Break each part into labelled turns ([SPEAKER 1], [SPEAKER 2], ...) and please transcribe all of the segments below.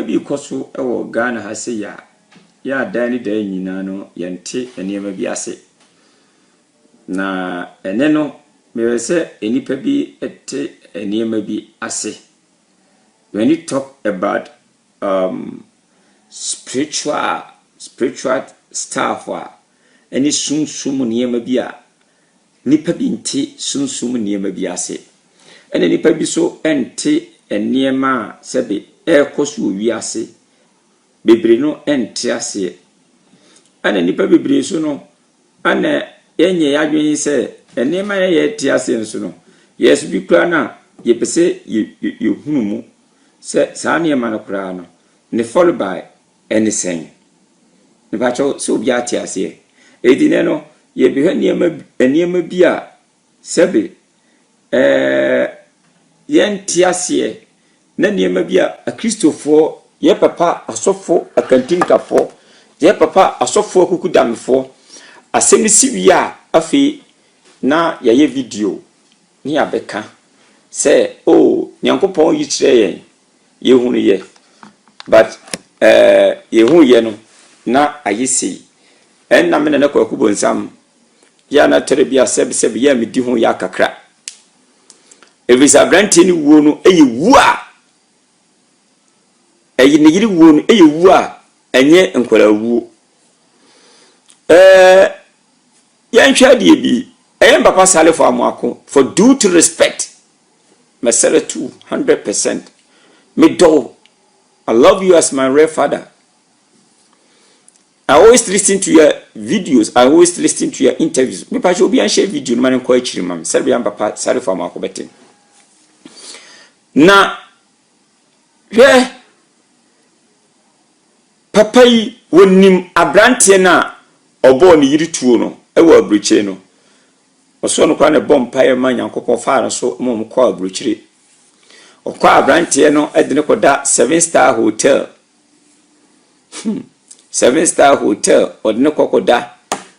[SPEAKER 1] bi koso ewo Ghana ha se ya dan da nyina no yente eniema bi ase na ene no me se enipa bi ete eniema bi ase. When you talk about spiritual stuff any sunsum niema bi a nipa bi nte sunsum niema bi ase ene nipa bi so ente eniema sebe ekoso wi ase bebre no ente ase ene nipa bebre so no ane yenye yadwen se eniema ye te ase nso no yes bi kra na ye pese ye hunu mu se sa niema no kra no ne followed by anything ne ba cho so bi ate ase edine no ye bi niema bi a sebe yenti ase na niema bi a Kristofo ye papa asofo akantinkafo ye papa asofo akukudamfo asemisi wi a afi na ye video ni abeka say nyankopon yi kire yen ye hunu ye but ye hunu ye no na ayisi en na me na kwakubo nsam ya na terebia sebe ya medi hu ya kakra evisa granti ni wuo no wu a ne yiri wuo no wu a enye nkwara wuo ya ntwa die bi papa salefo amako for due to respect myself 200% me do I love you as my real father. I always listen to your videos. I always listen to your interviews. Me pa obi an share video man ko akiri mam. Serbi am papa sare for am akobete. Na papa yi wonim abrante na obo ne yiri tuo no e wo abruchire no. Oso no kwa ne bompa e man yankopon fa so mo ko abruchire. Okwa abrante no edine ko da 7-star hotel. 7-star hotel odine kokoda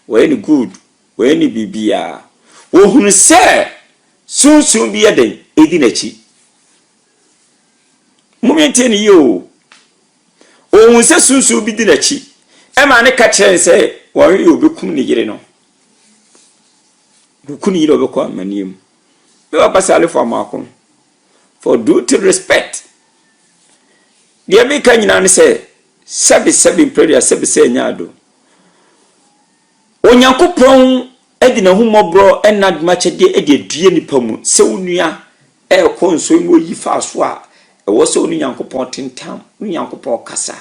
[SPEAKER 1] we ni good we ni bibia wo hunu se sunsun bi eden edi nachi momenti ni yo o hunu se sunsun bi di nachi e ma ne ka kire se wo yi obekum ni yire no bukuni yire obekọ amanim be wa pasale fo amakon for due to respect dia be ka nyina ne se sebi prayer sebi nyado onyankopon edina humobro enadma chede edie nipa mu se wonua konso mu yi fa so a wo se onyankopon tentam onyankopon kasa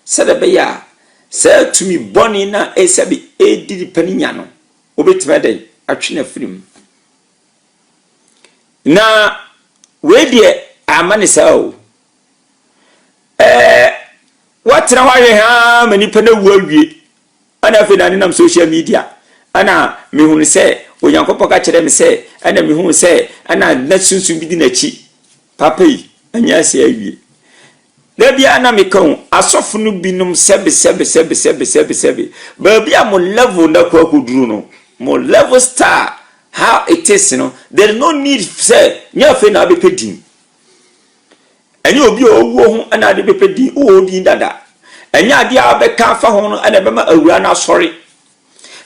[SPEAKER 1] sedebe ya se tumi boni na sebi edi pani nya no obetime den atwena firim na we die amane sao what na waye ha mani pana wuawie ana fe na nam social media ana me hunu se onyankopɔ ka kire me se ana me hunu se ana na sunsun bi di na chi papa yi anya se awie da bia na me kan asofo no binum sebe ba bia mo level na kwa kuduru no mo level star how it is no there no need say nya fe na be pedin eni obi owo ho ana de bepedi o di dada enya ade a be ka fa ho no ana be ma awura na sorry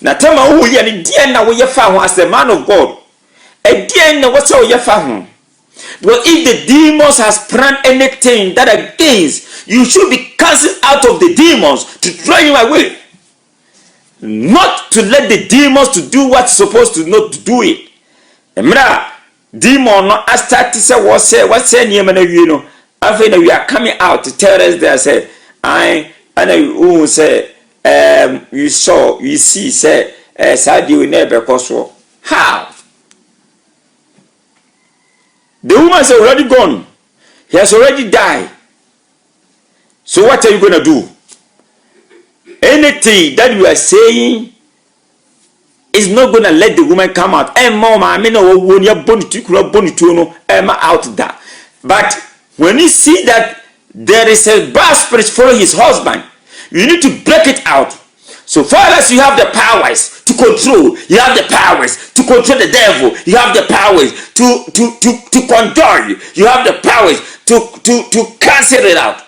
[SPEAKER 1] na tema wo ye ne die na wo ye fa ho as a man of God e die na wo se wo ye fa ho but if the demons has planned anything that against you should be cancelled out of the demons to drive you away, not to let the demons to do what's supposed to not to do it. Emra demon no start to say what say niema na wie no after we are coming out to tell us there say I know say you saw you see say Saudi will never cause war. How? The woman has already gone. He has already died. So what are you going to do? Anything that you are saying is not going to let the woman come out. Mama, I mean, no, out there. But when you see that there is a bad spirit for his husband, you need to break it out. So far as you have the powers to control, you have the powers to control the devil, you have the powers to control, you have the powers to cancel it out.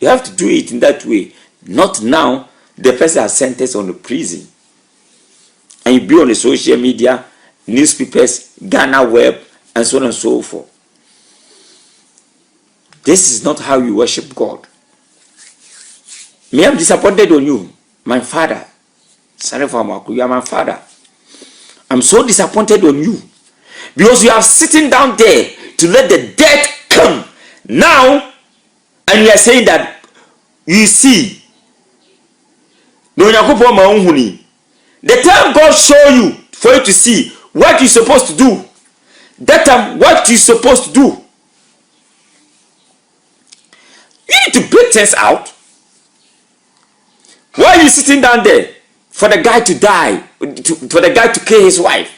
[SPEAKER 1] You have to do it in that way. Not now, the person has sentenced on the prison. And you be on the social media, newspapers, Ghana Web, and so on and so forth. This is not how you worship God. Me, I'm disappointed on you, my father. Sorry for you are my father. I'm so disappointed on you. Because you are sitting down there to let the death come. Now, and you are saying that you see. The time God show you for you to see what you're supposed to do. That time, what you're supposed to do. You need to break things out. Why are you sitting down there for the guy to die, for the guy to kill his wife,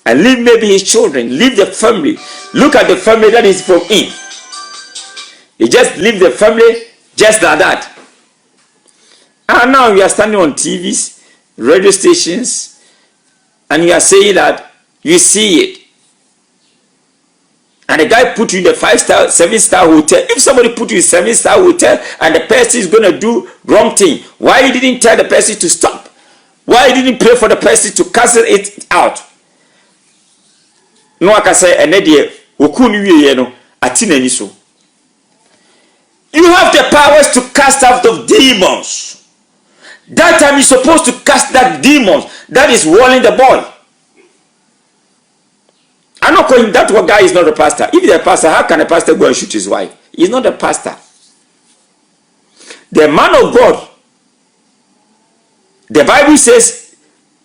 [SPEAKER 1] and leave maybe his children, leave the family? Look at the family that is from him. He just leave the family just like that. And now you are standing on TVs, radio stations, and you are saying that you see it. And the guy put you in the 5-star, 7-star hotel. If somebody put you in 7-star hotel and the person is going to do wrong thing, why you didn't tell the person to stop? Why you didn't pray for the person to cancel it out? No, I can say, and you have the powers to cast out of demons. That time you're supposed to cast that demons that is warning the boy. I'm not calling that one guy is not a pastor. If he's a pastor, how can a pastor go and shoot his wife? He's not a pastor. The man of God, the Bible says,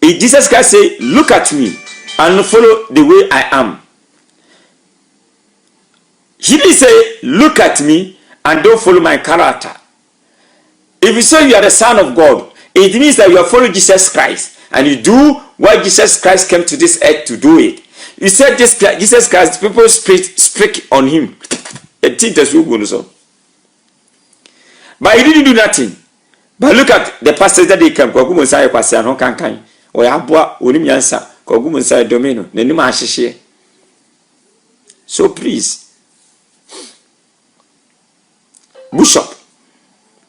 [SPEAKER 1] Jesus Christ say, look at me and follow the way I am. He didn't say, look at me and don't follow my character. If you say you are the Son of God, it means that you are following Jesus Christ and you do what Jesus Christ came to this earth to do it. You said this Jesus Christ, people speak on him. But he didn't do nothing. But look at the pastors that they come. So please, Bishop,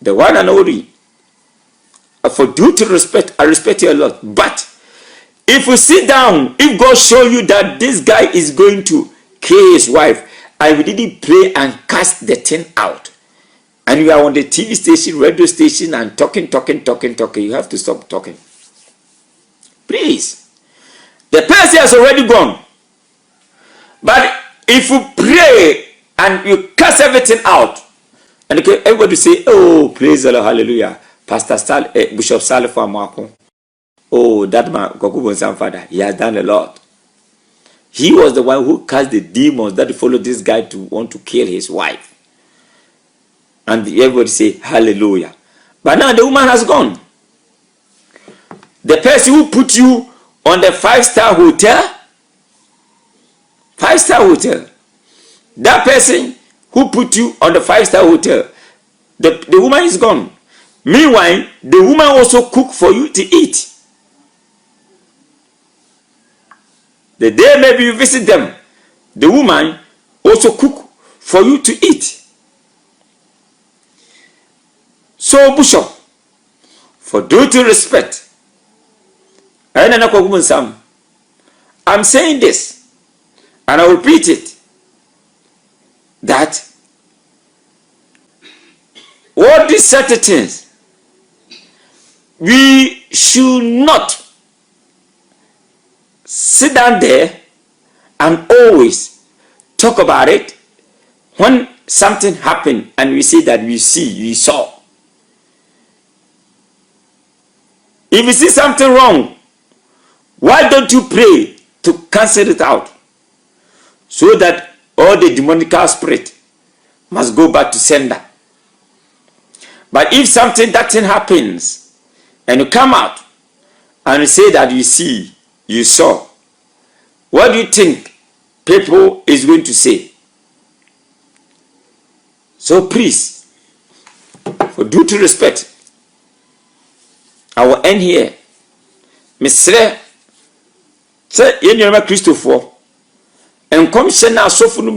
[SPEAKER 1] the one and only, for due to respect, I respect you a lot. But if you sit down, if God show you that this guy is going to kill his wife, I will really pray and cast the thing out. And you are on the TV station, radio station, and talking. You have to stop talking. Please. The person has already gone. But if you pray and you cast everything out, and everybody say, oh, praise the Lord, hallelujah. Pastor Bishop Saleh Amwako. Oh, that man, Kokubon's father, he has done a lot. He was the one who cast the demons that followed this guy to want to kill his wife. And everybody say, hallelujah. But now the woman has gone. The person who put you on the 5-star hotel, 5-star hotel, that person who put you on the 5-star hotel, the woman is gone. Meanwhile, the woman also cook for you to eat. The day maybe you visit them, the woman also cook for you to eat. So, Bishop, for due to respect, I'm saying this, and I repeat it, that all these certain things, we should not sit down there and always talk about it when something happened and we say that we saw. If you see something wrong, why don't you pray to cancel it out so that all the demonic spirit must go back to sender? But if that thing happens and you come out and you say that you saw, what do you think people is going to say? So please, for due to respect, I will end here. Mr. Say, you know, Christopher, and come send us so for no